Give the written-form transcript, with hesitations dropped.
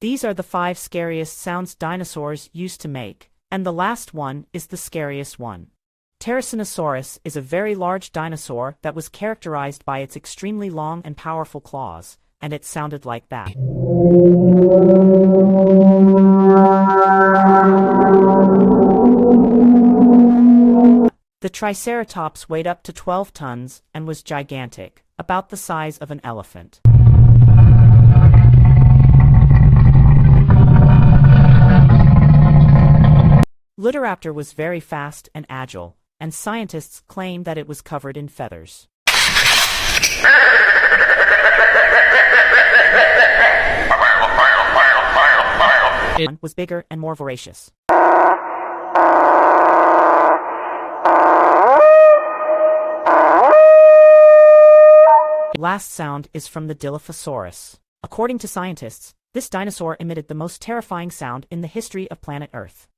These are the 5 scariest sounds dinosaurs used to make, and the last one is the scariest one. Tyrannosaurus is a very large dinosaur that was characterized by its extremely long and powerful claws, and it sounded like that. The Triceratops weighed up to 12 tons and was gigantic, about the size of an elephant. Lepidopter was very fast and agile, and scientists claim that it was covered in feathers. It was bigger and more voracious. Last sound is from the Dilophosaurus. According to scientists, this dinosaur emitted the most terrifying sound in the history of planet Earth.